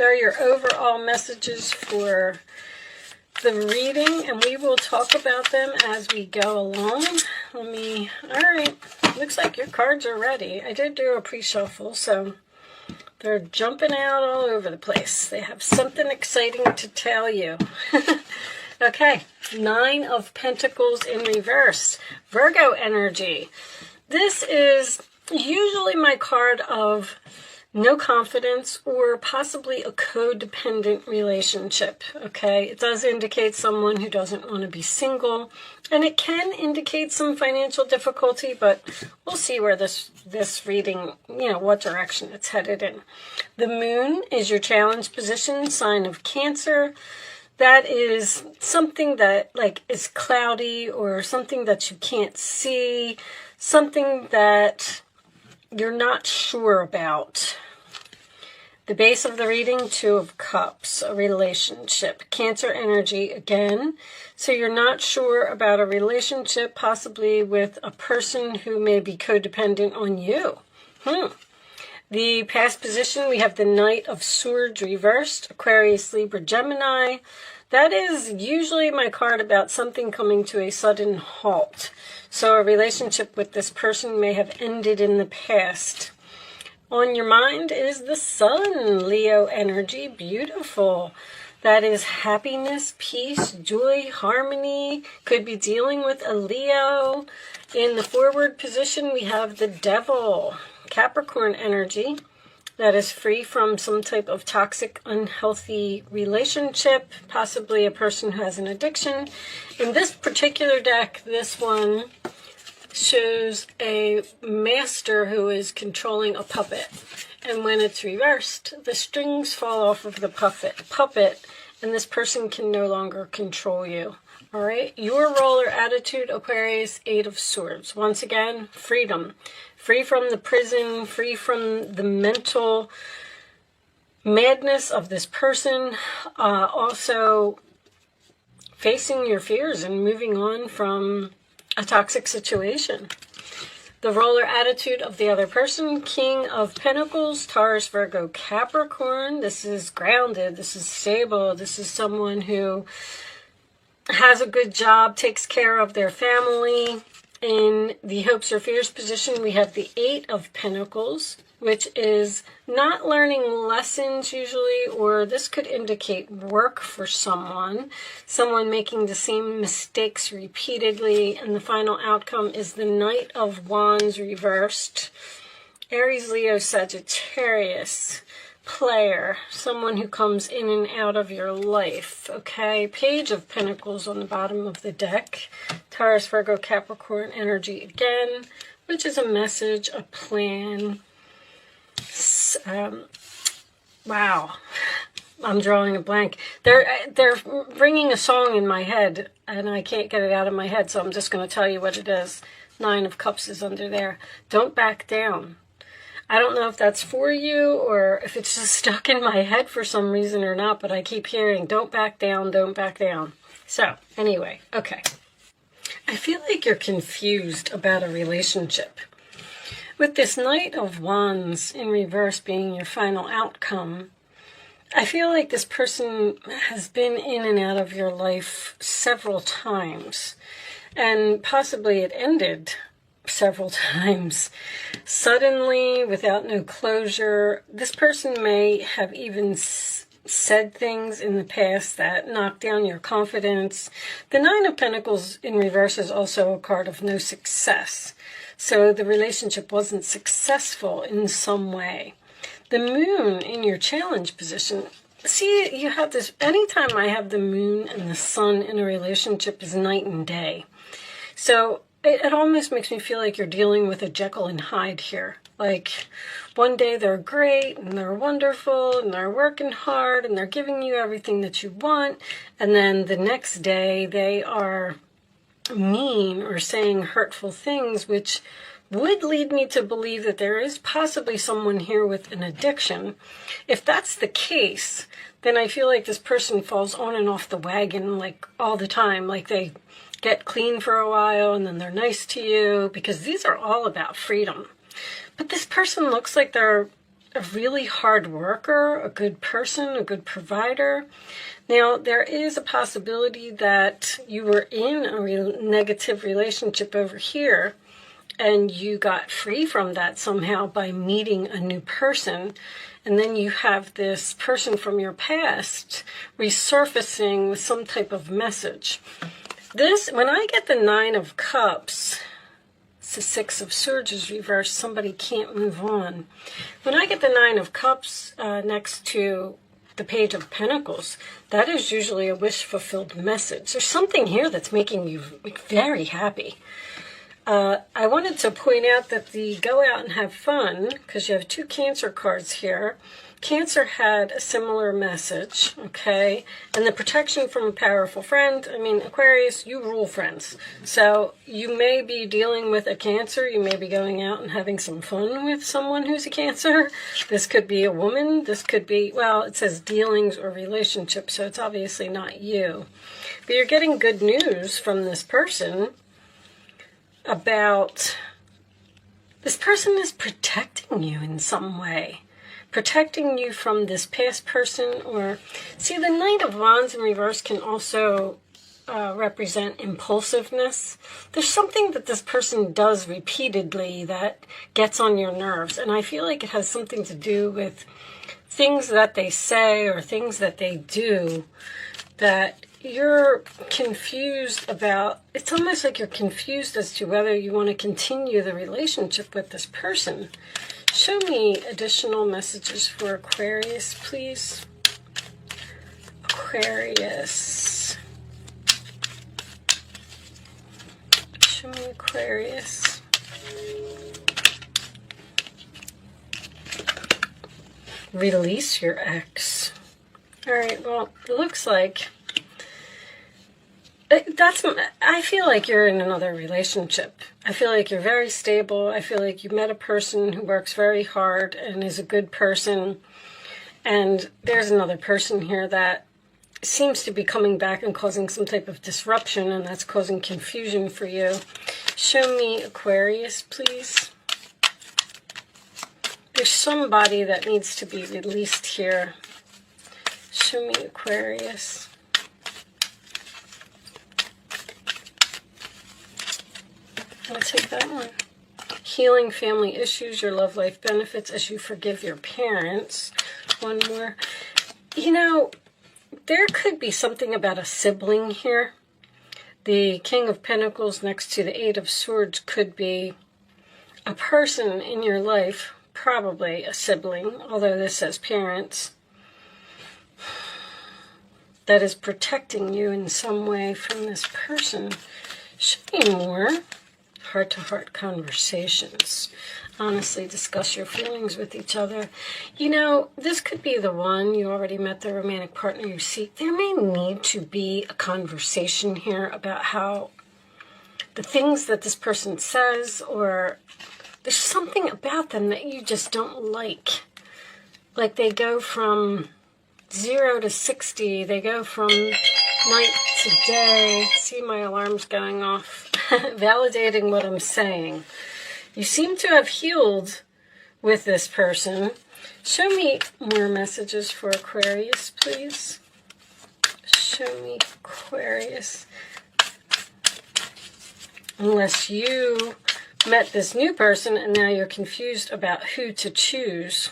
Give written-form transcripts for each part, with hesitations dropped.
There are your overall messages for the reading, and we will talk about them as we go along. All right, looks like your cards are ready. I did do a pre-shuffle, so they're jumping out all over the place. They have something exciting to tell you. Okay, 9 of Pentacles in reverse, Virgo energy. This is usually my card of no confidence or possibly a codependent relationship, okay? It does indicate someone who doesn't want to be single, and it can indicate some financial difficulty, but we'll see where this reading, what direction it's headed in. The moon is your challenge position, sign of Cancer. That is something that is cloudy or something that you can't see, something that you're not sure about. The base of the reading, 2 of Cups, a relationship. Cancer energy again. So you're not sure about a relationship, possibly with a person who may be codependent on you. The past position, we have the Knight of Swords reversed, Aquarius, Libra, Gemini. That is usually my card about something coming to a sudden halt. So a relationship with this person may have ended in the past. On your mind is the Sun, Leo energy, beautiful. That is happiness, peace, joy, harmony. Could be dealing with a Leo. In the forward position, we have the Devil, Capricorn energy. That is free from some type of toxic, unhealthy relationship, possibly a person who has an addiction. In this particular deck, this one shows a master who is controlling a puppet. And when it's reversed, the strings fall off of the puppet, and this person can no longer control you. All right, your role or attitude, Aquarius, 8 of Swords. Once again, freedom. Free from the prison, free from the mental madness of this person. Also facing your fears and moving on from a toxic situation. The role or attitude of the other person, King of Pentacles, Taurus, Virgo, Capricorn. This is grounded, this is stable, this is someone who has a good job, takes care of their family. In the hopes or fears position, we have the 8 of Pentacles, which is not learning lessons usually, or this could indicate work for someone making the same mistakes repeatedly, and the final outcome is the Knight of Wands reversed. Aries, Leo, Sagittarius, player, someone who comes in and out of your life, okay? Page of Pentacles on the bottom of the deck. Taurus, Virgo, Capricorn energy again, which is a message, a plan. Wow, I'm drawing a blank. They're bringing a song in my head, and I can't get it out of my head, so I'm just going to tell you what it is. 9 of Cups is under there. Don't back down. I don't know if that's for you or if it's just stuck in my head for some reason or not, but I keep hearing, don't back down, don't back down. So, anyway, okay. I feel like you're confused about a relationship. With this Knight of Wands in reverse being your final outcome, I feel like this person has been in and out of your life several times, and possibly it ended several times suddenly, without no closure. This person may have even said things in the past that knocked down your confidence. The 9 of Pentacles in reverse is also a card of no success, so the relationship wasn't successful in some way. The moon in your challenge position, see, you have this, anytime I have the moon and the sun in a relationship is night and day. So it almost makes me feel like you're dealing with a Jekyll and Hyde here. Like, one day they're great and they're wonderful and they're working hard and they're giving you everything that you want. And then the next day they are mean or saying hurtful things, which would lead me to believe that there is possibly someone here with an addiction. If that's the case, then I feel like this person falls on and off the wagon like all the time. Like they get clean for a while and then they're nice to you, because these are all about freedom. But this person looks like they're a really hard worker, a good person, a good provider. Now, there is a possibility that you were in a negative relationship over here, and you got free from that somehow by meeting a new person. And then you have this person from your past resurfacing with some type of message. This, when I get the Nine of Cups, it's the Six of Swords is reversed, somebody can't move on. When I get the Nine of Cups next to the Page of Pentacles, that is usually a wish-fulfilled message. There's something here that's making you very happy. I wanted to point out that the go out and have fun, because you have two Cancer cards here. Cancer had a similar message, okay? And the protection from a powerful friend. I mean, Aquarius, you rule friends. So you may be dealing with a Cancer. You may be going out and having some fun with someone who's a Cancer. This could be a woman. This could be, well, it says dealings or relationships, so it's obviously not you. But you're getting good news from this person about this person is protecting you in some way. Protecting you from this past person, or see, the Knight of Wands in reverse can also represent impulsiveness. There's something that this person does repeatedly that gets on your nerves, and I feel like it has something to do with things that they say or things that they do that you're confused about. It's almost like you're confused as to whether you want to continue the relationship with this person. Show me additional messages for Aquarius, please. Aquarius. Show me Aquarius. Release your ex. All right, well, it looks like I feel like you're in another relationship. I feel like you're very stable. I feel like you met a person who works very hard and is a good person. And there's another person here that seems to be coming back and causing some type of disruption, and that's causing confusion for you. Show me Aquarius, please. There's somebody that needs to be released here. Show me Aquarius. I'll take that one. Healing family issues, your love life benefits as you forgive your parents. One more. You know, there could be something about a sibling here. The King of Pentacles next to the Eight of Swords could be a person in your life, probably a sibling, although this says parents, that is protecting you in some way from this person. Show me more. Heart-to-heart conversations. Honestly, discuss your feelings with each other. You know, this could be the one. You already met the romantic partner you seek. There may need to be a conversation here about how the things that this person says, or there's something about them that you just don't like. Like they go from 0 to 60. They go from night to day. See, my alarm's going off. Validating what I'm saying. You seem to have healed with this person. Show me more messages for Aquarius, please. Show me Aquarius. Unless you met this new person and now you're confused about who to choose.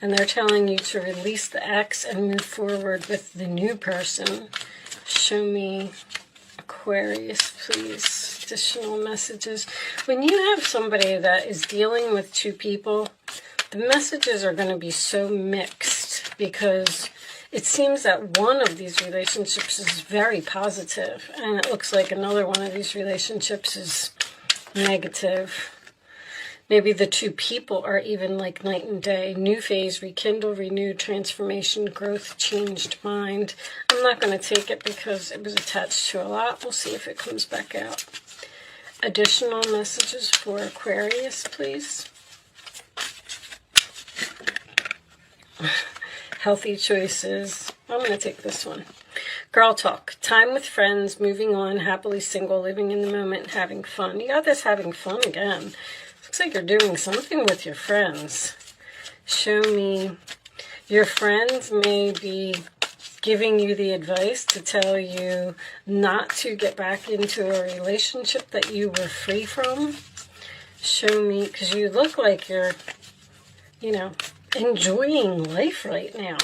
And they're telling you to release the ex and move forward with the new person. Show me Aquarius, please. Additional messages. When you have somebody that is dealing with two people, the messages are going to be so mixed because it seems that one of these relationships is very positive, and it looks like another one of these relationships is negative. Maybe the two people are even like night and day. New phase, rekindle, renew, transformation, growth, changed mind. I'm not going to take it because it was attached to a lot. We'll see if it comes back out. Additional messages for Aquarius, please. Healthy choices. I'm going to take this one. Girl talk. Time with friends, moving on, happily single, living in the moment, having fun. You got this having fun again. Looks like you're doing something with your friends. Show me your friends may be giving you the advice to tell you not to get back into a relationship that you were free from. Show me, because you look like you're, you know, enjoying life right now.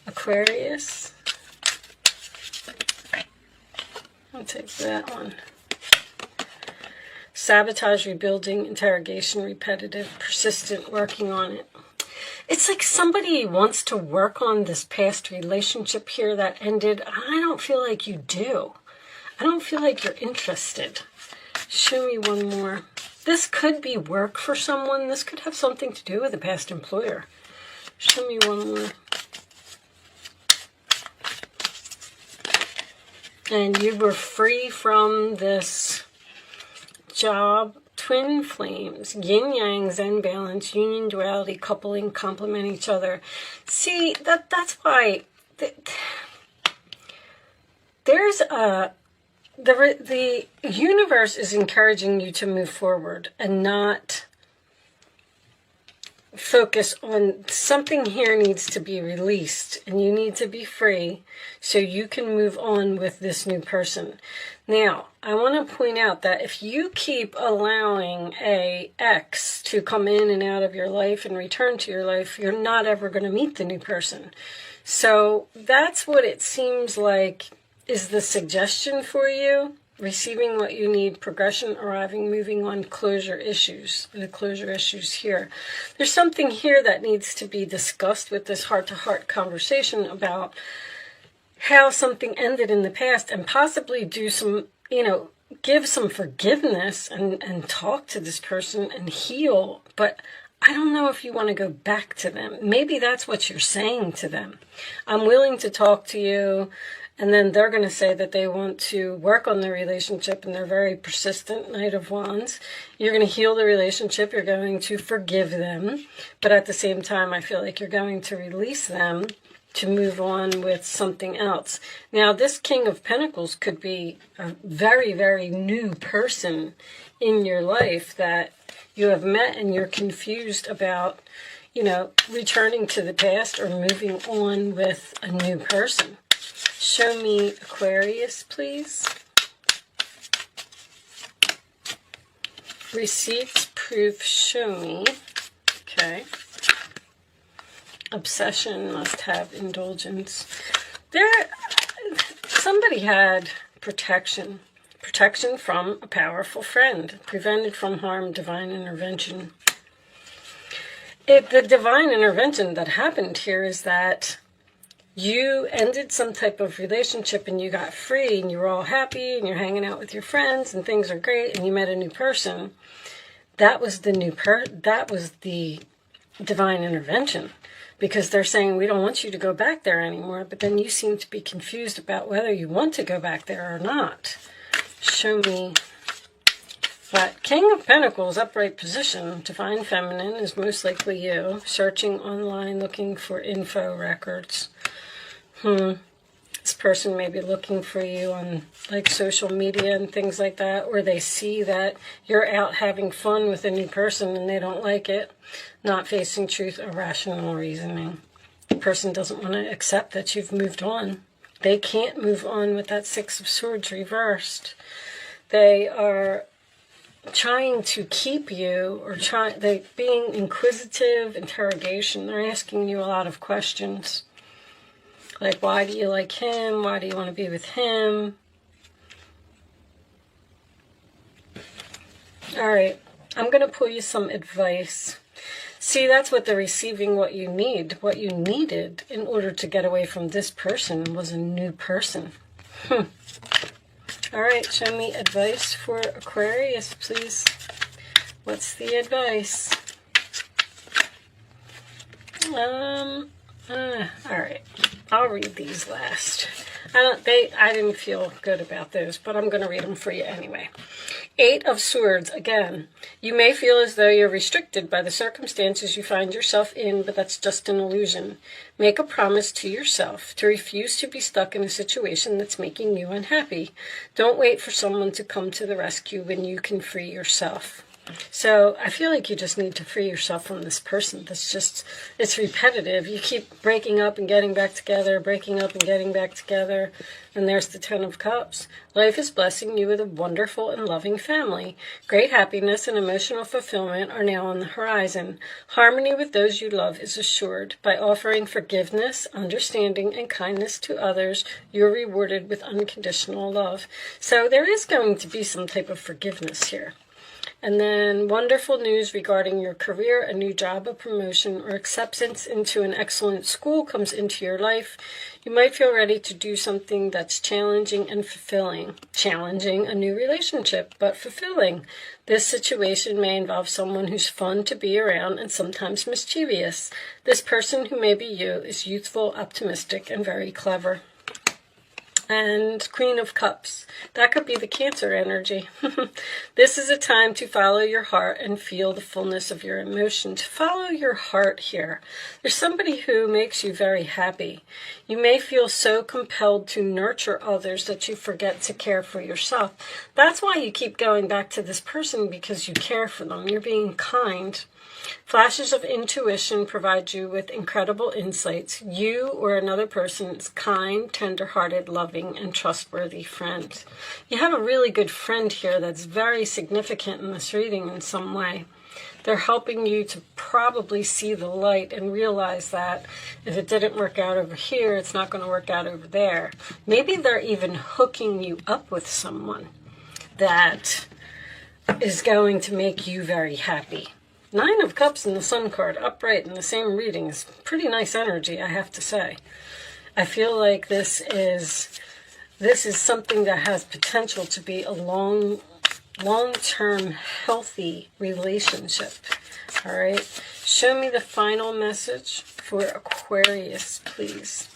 Aquarius. I'll take that one. Sabotage, rebuilding, interrogation, repetitive, persistent, working on it. It's like somebody wants to work on this past relationship here that ended. I don't feel like you do. I don't feel like you're interested. Show me one more. This could be work for someone. This could have something to do with a past employer. Show me one more. And you were free from this job. Twin flames, yin-yang, zen balance, union, duality, coupling, complement each other. See, that's why there's the universe is encouraging you to move forward and not focus on something. Here needs to be released and you need to be free so you can move on with this new person. Now, I want to point out that if you keep allowing a ex to come in and out of your life and return to your life, you're not ever going to meet the new person. So that's what it seems like is the suggestion for you. Receiving what you need, progression, arriving, moving on, closure issues. The closure issues here. There's something here that needs to be discussed with this heart-to-heart conversation about how something ended in the past and possibly do some, give some forgiveness and talk to this person and heal. But I don't know if you want to go back to them. Maybe that's what you're saying to them. I'm willing to talk to you. And then they're going to say that they want to work on the relationship and they're very persistent, Knight of Wands. You're going to heal the relationship. You're going to forgive them. But at the same time, I feel like you're going to release them to move on with something else. Now, this King of Pentacles could be a very, very new person in your life that you have met and you're confused about, returning to the past or moving on with a new person. Show me Aquarius, please. Receipts, proof, show me. Okay. Obsession, must have indulgence. Somebody had protection. Protection from a powerful friend. Prevented from harm, divine intervention. The divine intervention that happened here is that you ended some type of relationship and you got free and you were all happy and you're hanging out with your friends and things are great and you met a new person. That was the that was the divine intervention, because they're saying we don't want you to go back there anymore, but then you seem to be confused about whether you want to go back there or not. Show me. But King of Pentacles, upright position, divine feminine is most likely you. Searching online, looking for info records. This person may be looking for you on like social media and things like that, or they see that you're out having fun with a new person and they don't like it. Not facing truth or rational reasoning. The person doesn't want to accept that you've moved on. They can't move on with that Six of Swords reversed. They are trying to keep you, or they being inquisitive, interrogation. They're asking you a lot of questions. Like, why do you like him? Why do you want to be with him? All right, I'm going to pull you some advice. See, that's what they're receiving, what you need. What you needed in order to get away from this person was a new person. All right, show me advice for Aquarius, please. What's the advice? All right, I'll read these last. I didn't feel good about those, but I'm going to read them for you anyway. 8 of Swords, again. You may feel as though you're restricted by the circumstances you find yourself in, but that's just an illusion. Make a promise to yourself to refuse to be stuck in a situation that's making you unhappy. Don't wait for someone to come to the rescue when you can free yourself. So I feel like you just need to free yourself from this person. It's repetitive. You keep breaking up and getting back together, breaking up and getting back together. And there's the Ten of Cups. Life is blessing you with a wonderful and loving family. Great happiness and emotional fulfillment are now on the horizon. Harmony with those you love is assured. By offering forgiveness, understanding, and kindness to others, you're rewarded with unconditional love. So there is going to be some type of forgiveness here. And then wonderful news regarding your career, a new job, a promotion, or acceptance into an excellent school comes into your life. You might feel ready to do something that's challenging and fulfilling. Challenging, a new relationship, but fulfilling. This situation may involve someone who's fun to be around and sometimes mischievous. This person, who may be you, is youthful, optimistic, and very clever. And Queen of Cups. That could be the Cancer energy. This is a time to follow your heart and feel the fullness of your emotions. Follow your heart here. There's somebody who makes you very happy. You may feel so compelled to nurture others that you forget to care for yourself. That's why you keep going back to this person, because you care for them. You're being kind. Flashes of intuition provide you with incredible insights. You or another person is kind, tender-hearted, loving, and trustworthy friend. You have a really good friend here that's very significant in this reading in some way. They're helping you to probably see the light and realize that if it didn't work out over here, it's not going to work out over there. Maybe they're even hooking you up with someone that is going to make you very happy. Nine of Cups and the Sun card upright in the same reading is pretty nice energy, I have to say. I feel like this is something that has potential to be a long-term healthy relationship. All right. Show me the final message for Aquarius, please.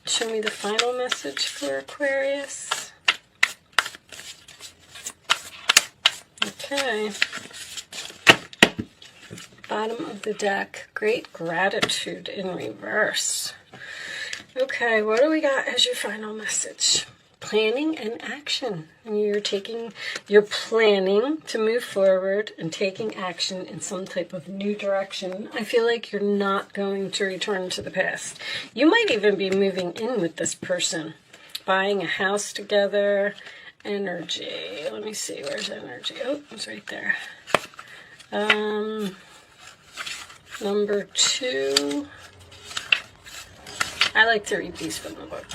Show me the final message for Aquarius. Okay. Bottom of the deck, great gratitude in reverse. Okay, what do we got as your final message? Planning and action. You're planning to move forward and taking action in some type of new direction. I feel like you're not going to return to the past. You might even be moving in with this person, buying a house together. Energy. Let me see, where's energy? Oh, it's right there. Number 2. I like to read these from the book.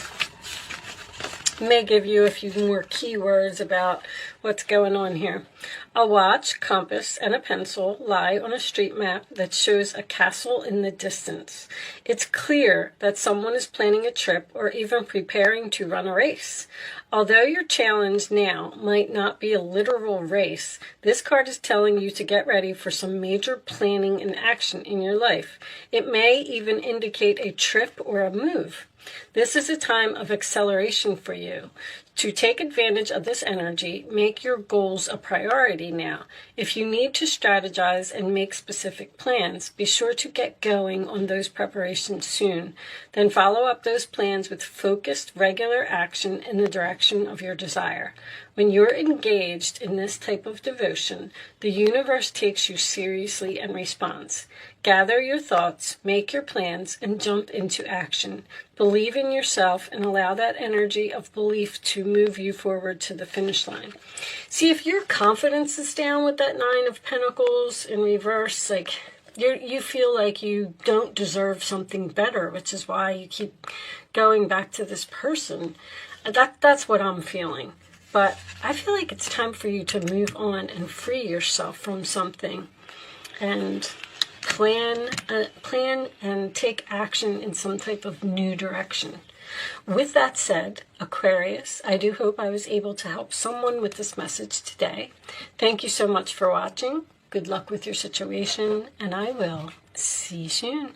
It may give you a few more keywords about what's going on here. A watch, compass, and a pencil lie on a street map that shows a castle in the distance. It's clear that someone is planning a trip or even preparing to run a race. Although your challenge now might not be a literal race, this card is telling you to get ready for some major planning and action in your life. It may even indicate a trip or a move. This is a time of acceleration for you. To take advantage of this energy, make your goals a priority now. If you need to strategize and make specific plans, be sure to get going on those preparations soon. Then follow up those plans with focused, regular action in the direction of your desire. When you're engaged in this type of devotion, the universe takes you seriously and responds. Gather your thoughts, make your plans, and jump into action. Believe in yourself and allow that energy of belief to move you forward to the finish line. See, if your confidence is down with that Nine of Pentacles in reverse, like you feel like you don't deserve something better, which is why you keep going back to this person. That's what I'm feeling. But I feel like it's time for you to move on and free yourself from something and plan and take action in some type of new direction. With that said, Aquarius, I do hope I was able to help someone with this message today. Thank you so much for watching. Good luck with your situation, and I will see you soon.